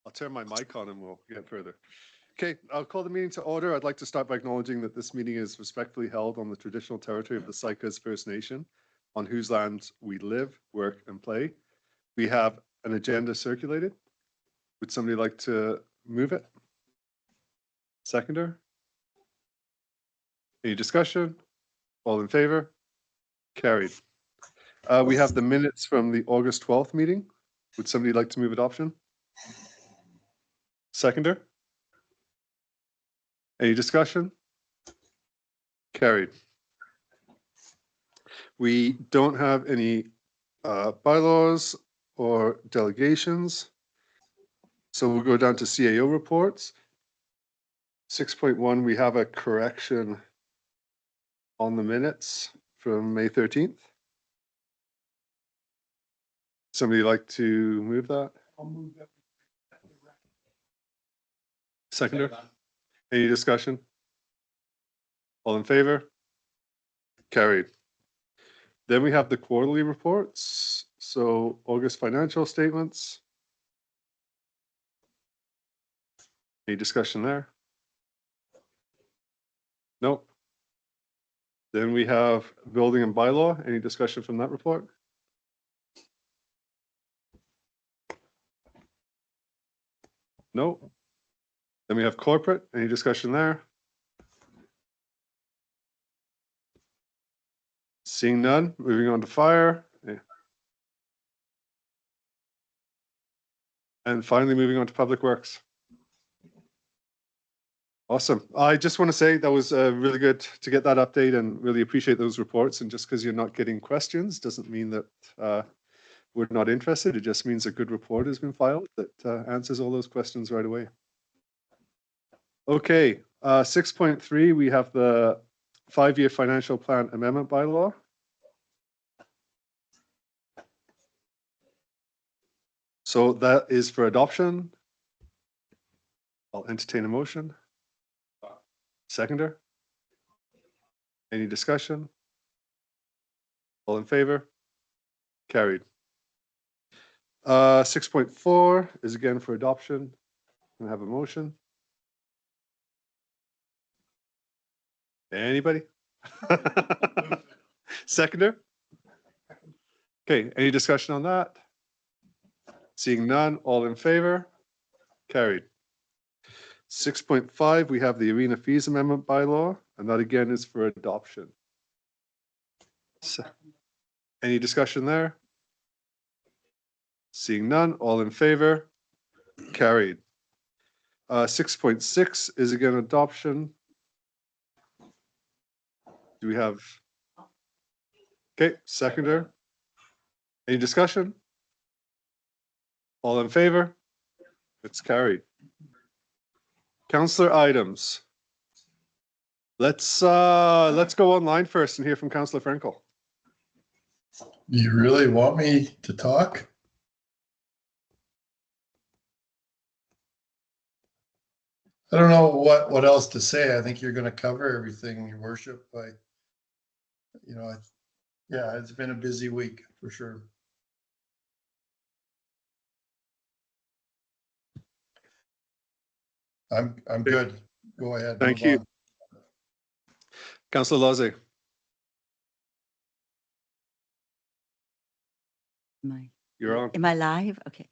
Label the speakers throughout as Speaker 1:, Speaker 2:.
Speaker 1: I'll turn my mic on and we'll get further. Okay, I'll call the meeting to order. I'd like to start by acknowledging that this meeting is respectfully held on the traditional territory of the Sycas First Nation, on whose lands we live, work, and play. We have an agenda circulated. Would somebody like to move it? Seconder? Any discussion? All in favor? Carried. We have the minutes from the August 12th meeting. Would somebody like to move adoption? Seconder? Any discussion? Carried. We don't have any bylaws or delegations. So we'll go down to CAO reports. 6.1, we have a correction on the minutes from May 13th. Somebody like to move that?
Speaker 2: I'll move that.
Speaker 1: Seconder? Any discussion? All in favor? Carried. Then we have the quarterly reports. So August financial statements. Any discussion there? Nope. Then we have building and bylaw. Any discussion from that report? No. Then we have corporate. Any discussion there? Seeing none, moving on to fire. And finally, moving on to public works. Awesome. I just want to say that was really good to get that update and really appreciate those reports. And just because you're not getting questions doesn't mean that we're not interested. It just means a good report has been filed that answers all those questions right away. Okay, 6.3, we have the 5-year financial plan amendment bylaw. So that is for adoption. I'll entertain a motion. Seconder? Any discussion? All in favor? Carried. 6.4 is again for adoption. Can I have a motion? Anybody? Seconder? Okay, any discussion on that? Seeing none, all in favor? Carried. 6.5, we have the arena fees amendment bylaw, and that again is for adoption. So, any discussion there? Seeing none, all in favor? Carried. 6.6 is again adoption. Do we have? Okay, seconder. Any discussion? All in favor? It's carried. Councillor items. Let's go online first and hear from Councillor Frankel.
Speaker 2: You really want me to talk? I don't know what else to say. I think you're going to cover everything, Your Worship. Yeah, it's been a busy week for sure. I'm good. Go ahead.
Speaker 1: Thank you. Councillor Lozay. You're on.
Speaker 3: Am I live? Okay.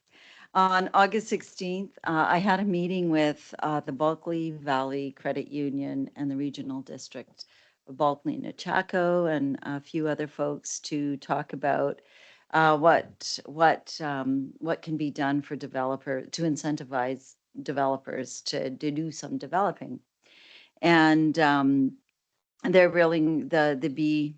Speaker 3: On August 16th, I had a meeting with the Bulkley Valley Credit Union and the Regional District of Bulkley and Nechako and a few other folks to talk about what can be done for to incentivize developers to do some developing. And they're willing, the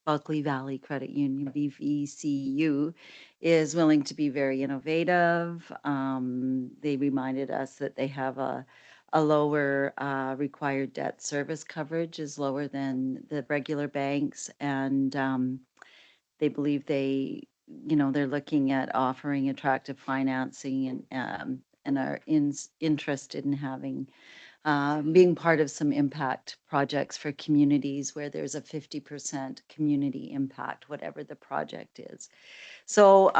Speaker 3: Bulkley Valley Credit Union, BVCU, is willing to be very innovative. They reminded us that they have a lower required debt service coverage, is lower than the regular banks, and they believe they're looking at offering attractive financing and are interested in having being part of some impact projects for communities where there's a 50% community impact, whatever the project is. So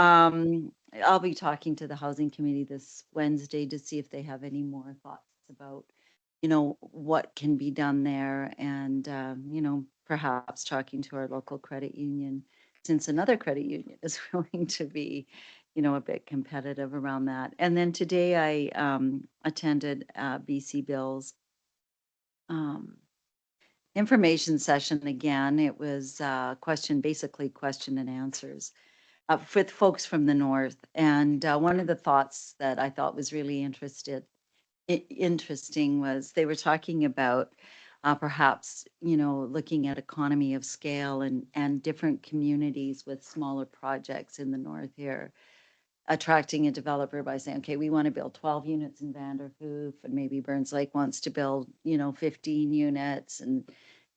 Speaker 3: I'll be talking to the housing committee this Wednesday to see if they have any more thoughts about, what can be done there, and, perhaps talking to our local credit union, since another credit union is willing to be, a bit competitive around that. And then today I attended BC Bill's um, information session again. It was basically question and answers with folks from the north. And one of the thoughts that I thought was really interesting was they were talking about perhaps, looking at economy of scale and different communities with smaller projects in the north here, attracting a developer by saying, okay, we want to build 12 units in Vanderhoof, and maybe Burns Lake wants to build, 15 units, and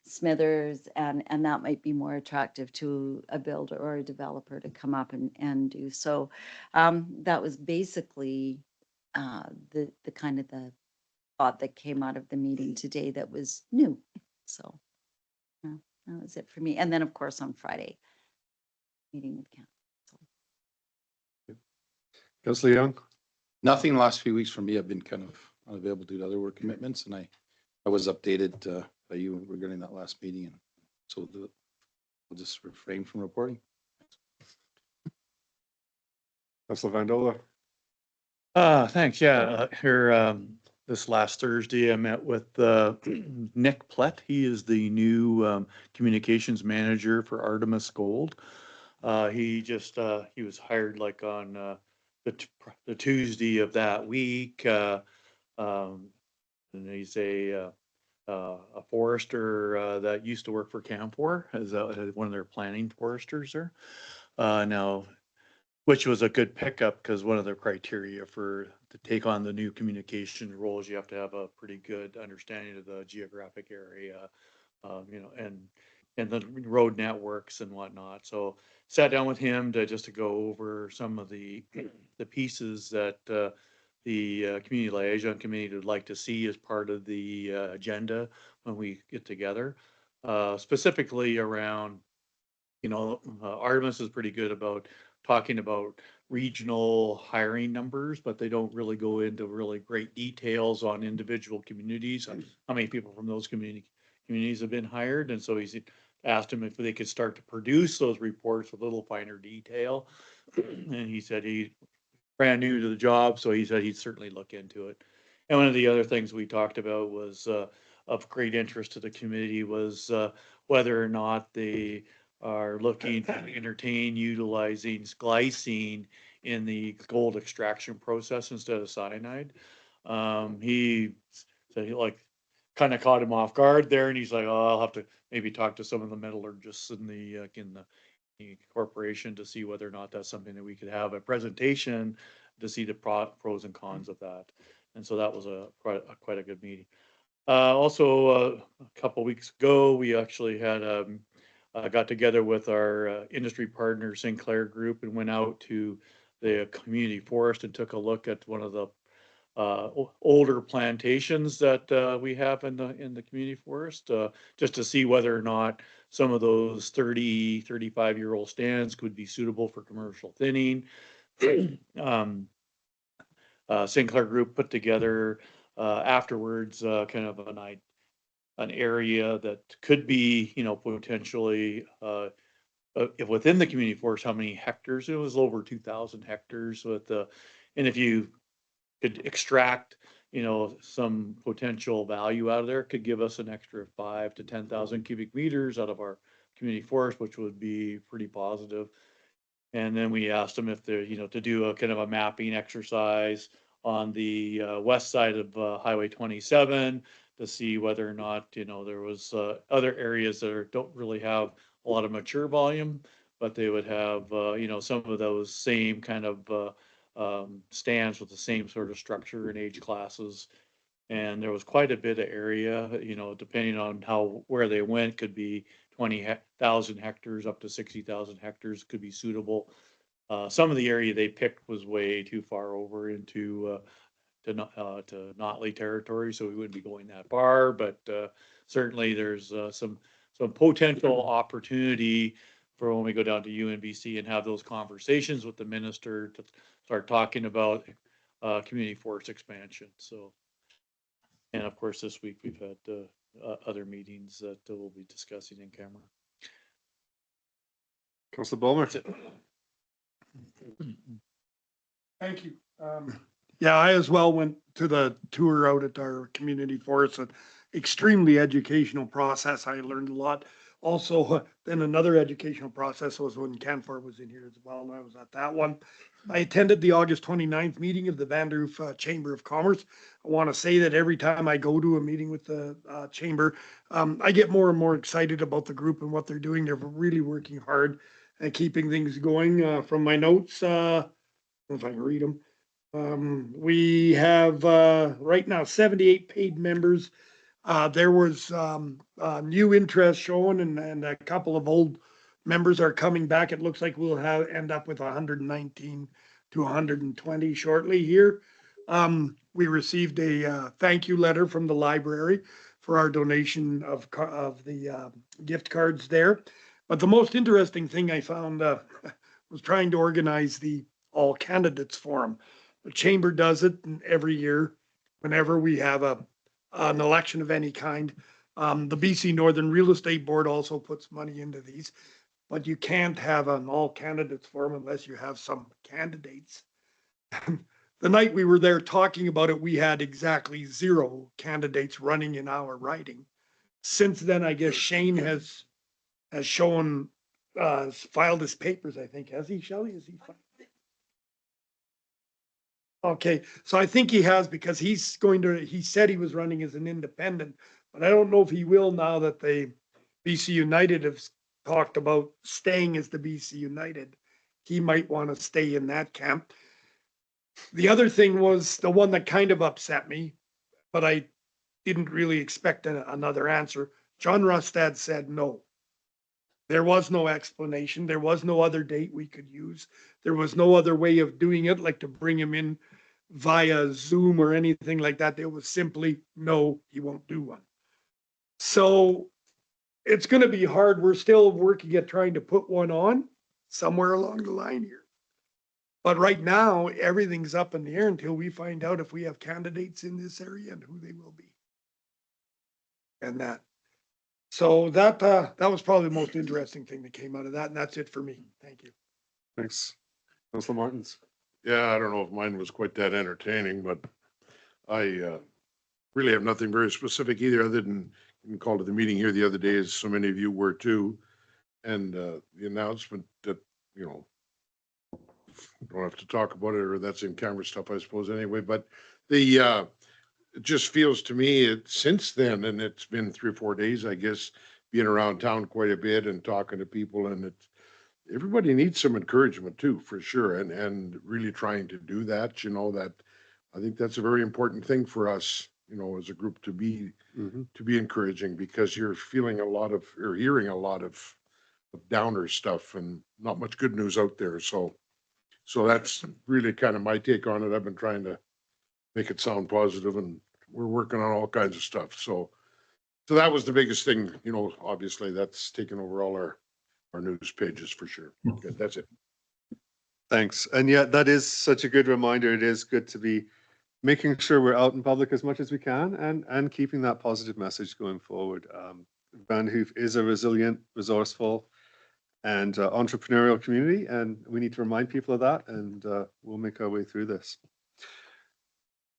Speaker 3: Smithers, and that might be more attractive to a builder or a developer to come up and do. So that was basically the kind of the thought that came out of the meeting today that was new. So yeah, that was it for me. And then, of course, on Friday, meeting with council.
Speaker 1: Councillor Young?
Speaker 4: Nothing last few weeks for me. I've been kind of unavailable due to other work commitments, and I was updated by you regarding that last meeting, and so we'll just refrain from reporting.
Speaker 1: Councillor Vandola?
Speaker 5: Thanks. Yeah, here this last Thursday, I met with Nick Plett. He is the new communications manager for Artemis Gold. He was hired like on the Tuesday of that week. And he's a forester that used to work for Canfor as one of their planning foresters there. Now, which was a good pickup because one of the criteria to take on the new communication roles, you have to have a pretty good understanding of the geographic area, and the road networks and whatnot. So sat down with him to go over some of the pieces that the community liaison committee would like to see as part of the agenda when we get together, specifically around, Artemis is pretty good about talking about regional hiring numbers, but they don't really go into really great details on individual communities, and how many people from those communities have been hired. And so he's asked him if they could start to produce those reports with a little finer detail. And he said he brand new to the job, so he said he'd certainly look into it. And one of the other things we talked about was of great interest to the committee was whether or not they are looking to entertain utilizing glycine in the gold extraction process instead of cyanide. He said he kind of caught him off guard there, and he's like, "Oh, I'll have to maybe talk to some of the metallurgists in the corporation to see whether or not that's something that we could have a presentation to see the pros and cons of that." And so that was quite a good meeting. Also, a couple weeks ago, we actually had got together with our industry partner Sinclair Group and went out to the community forest and took a look at one of the older plantations that we have in the community forest, just to see whether or not some of those 35-year-old stands could be suitable for commercial thinning. Sinclair Group put together afterwards kind of an area that could be, potentially if within the community forest, how many hectares? It was over 2,000 hectares and if you could extract, some potential value out of there, it could give us an extra 5,000 to 10,000 cubic meters out of our community forest, which would be pretty positive. And then we asked them if they're, to do a kind of a mapping exercise on the west side of Highway 27 to see whether or not, there was other areas that don't really have a lot of mature volume, but they would have, some of those same kind of stands with the same sort of structure and age classes. And there was quite a bit of area, depending on where they went, could be 20,000 hectares up to 60,000 hectares could be suitable. Some of the area they picked was way too far over into to Notley territory, so we wouldn't be going that far. But certainly there's some potential opportunity for when we go down to UNBC and have those conversations with the minister start talking about community forest expansion. So, and of course, this week we've had other meetings that we'll be discussing in camera.
Speaker 1: Councillor Bulmer.
Speaker 5: That's it.
Speaker 6: Thank you. Yeah, I as well went to the tour out at our community forest, an extremely educational process. I learned a lot. Also, then another educational process was when Canfor was in here as well, and I was at that one. I attended the August 29th meeting of the Vanderhoof Chamber of Commerce. I want to say that every time I go to a meeting with the chamber, I get more and more excited about the group and what they're doing. They're really working hard at keeping things going. From my notes, I don't know if I can read them. We have right now 78 paid members. There was new interest shown and a couple of old members are coming back. It looks like we'll end up with 119 to 120 shortly here. We received a thank you letter from the library for our donation of the gift cards there. But the most interesting thing I found was trying to organize the all candidates forum. The chamber does it every year whenever we have an election of any kind. The BC Northern Real Estate Board also puts money into these, but you can't have an all candidates forum unless you have some candidates. The night we were there talking about it, we had exactly 0 candidates running in our riding. Since then, I guess Shane has shown, filed his papers, I think. Has he, Shelley? Is he filed? Okay, so I think he has because he said he was running as an independent, but I don't know if he will now that the BC United have talked about staying as the BC United. He might want to stay in that camp. The other thing was the one that kind of upset me, but I didn't really expect another answer. John Rustad said no. There was no explanation. There was no other date we could use. There was no other way of doing it, like to bring him in via Zoom or anything like that. It was simply, no, he won't do one. So it's going to be hard. We're still working at trying to put one on somewhere along the line here. But right now, everything's up in the air until we find out if we have candidates in this area and who they will be. And that. So that was probably the most interesting thing that came out of that. And that's it for me. Thank you.
Speaker 1: Thanks. Councillor Martins.
Speaker 7: Yeah, I don't know if mine was quite that entertaining, but I really have nothing very specific either, other than you called to the meeting here the other day, as so many of you were too. And the announcement that, you know, don't have to talk about it, or that's in camera stuff, I suppose, anyway, but the it just feels to me since then, and it's been 3 or 4 days, I guess, being around town quite a bit and talking to people, and everybody needs some encouragement too, for sure, and really trying to do that, you know, that I think that's a very important thing for us, you know, as a group to be encouraging, because you're feeling a lot of, or hearing a lot of downer stuff and not much good news out there. So that's really kind of my take on it. I've been trying to make it sound positive, and we're working on all kinds of stuff. So that was the biggest thing, you know, obviously that's taken over all our news pages for sure. Good, that's it.
Speaker 1: Thanks. And yeah, that is such a good reminder. It is good to be making sure we're out in public as much as we can and keeping that positive message going forward. Vanderhoof is a resilient, resourceful, and entrepreneurial community, and we need to remind people of that, and we'll make our way through this.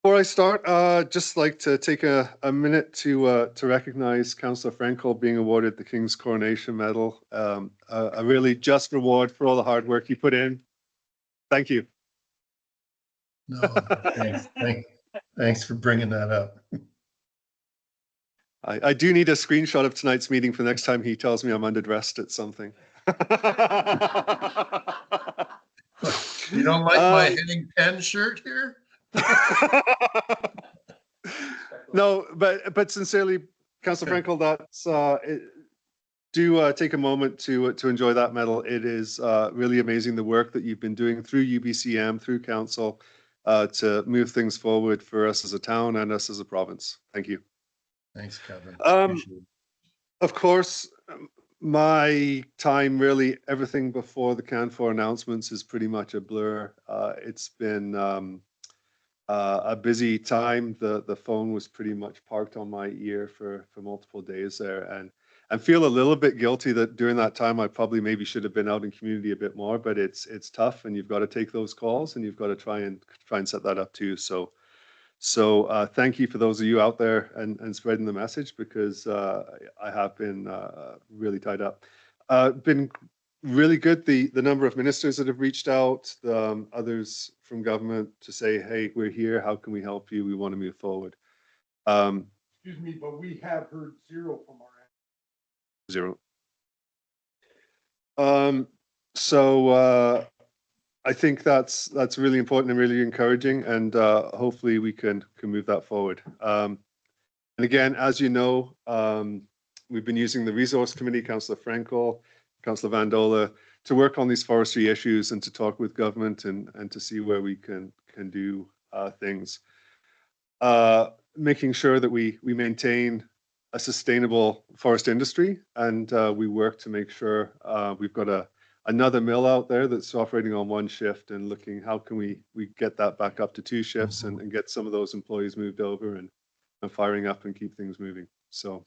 Speaker 1: Before I start, just like to take a minute to recognize Councillor Frankel being awarded the King's Coronation Medal, a really just reward for all the hard work you put in. Thank you.
Speaker 2: No, thanks for bringing that up.
Speaker 1: I do need a screenshot of tonight's meeting for next time he tells me I'm underdressed at something.
Speaker 2: You don't like my Henning Penn shirt here?
Speaker 1: No, but sincerely, Councillor Frankel, that's do take a moment to enjoy that medal. It is really amazing the work that you've been doing through UBCM, through council, to move things forward for us as a town and us as a province. Thank you.
Speaker 2: Thanks, Kevin.
Speaker 1: Of course, My time, really, everything before the CAN4 announcements is pretty much a blur. It's been a busy time. The phone was pretty much parked on my ear for multiple days there, and feel a little bit guilty that during that time I probably maybe should have been out in community a bit more. But it's tough, and you've got to take those calls, and you've got to try and set that up too. So thank you for those of you out there and spreading the message, because I have been really tied up. Been really good, the number of ministers that have reached out, others from government to say, hey, we're here, how can we help you? We want to move forward.
Speaker 6: Excuse me, but we have heard zero from our end.
Speaker 1: Zero. So I think that's really important and really encouraging, and hopefully we can move that forward. And again, as you know, we've been using the resource committee, Councillor Frankel, Councillor Vandola, to work on these forestry issues and to talk with government and to see where we can do things. Making sure that we maintain a sustainable forest industry, and we work to make sure we've got another mill out there that's operating on one shift, and looking how can we get that back up to 2 shifts and get some of those employees moved over and firing up and keep things moving. So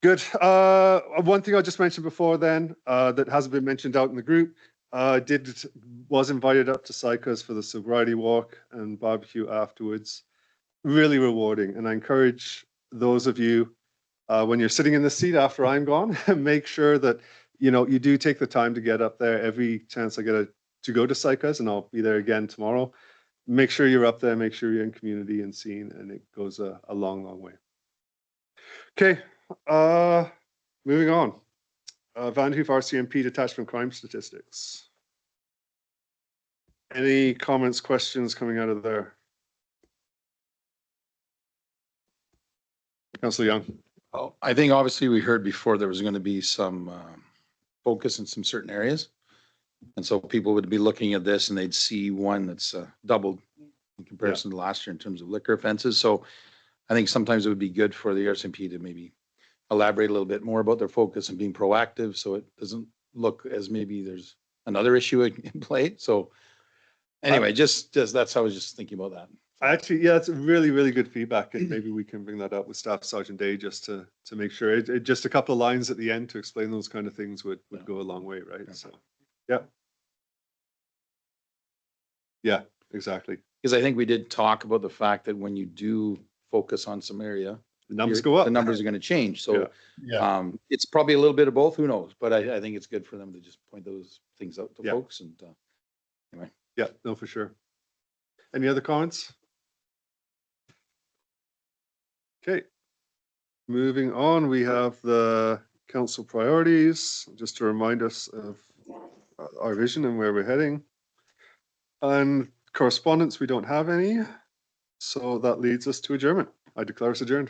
Speaker 1: good. One thing I just mentioned before then that hasn't been mentioned out in the group, was invited up to Sycas for the sobriety walk and barbecue afterwards. Really rewarding, and I encourage those of you when you're sitting in the seat after I'm gone, make sure that you do take the time to get up there. Every chance I get to go to Sycas, and I'll be there again tomorrow, make sure you're up there, make sure you're in community and seen, and it goes a long, long way. Okay, moving on. Vanderhoof RCMP detachment crime statistics. Any comments, questions coming out of there? Councillor Young.
Speaker 4: Oh, I think obviously we heard before there was going to be some focus in some certain areas. And so people would be looking at this and they'd see one that's doubled in comparison to last year in terms of liquor offenses. So I think sometimes it would be good for the RCMP to maybe elaborate a little bit more about their focus and being proactive, so it doesn't look as maybe there's another issue in play. So anyway, just that's how I was just thinking about that.
Speaker 1: Actually, yeah, it's really, really good feedback, and maybe we can bring that up with Staff Sergeant Day just to make sure. Just a couple of lines at the end to explain those kind of things would go a long way, right? So, yeah, exactly.
Speaker 4: Because I think we did talk about the fact that when you do focus on some area,
Speaker 1: The numbers go up.
Speaker 4: the numbers are going to change. So
Speaker 2: Yeah.
Speaker 4: it's probably a little bit of both, who knows? But I think it's good for them to just point those things out to folks. And anyway.
Speaker 1: Yeah, no, for sure. Any other comments? Okay, moving on, we have the council priorities, just to remind us of our vision and where we're heading. And correspondence, we don't have any. So that leads us to adjournment. I declare us adjourned.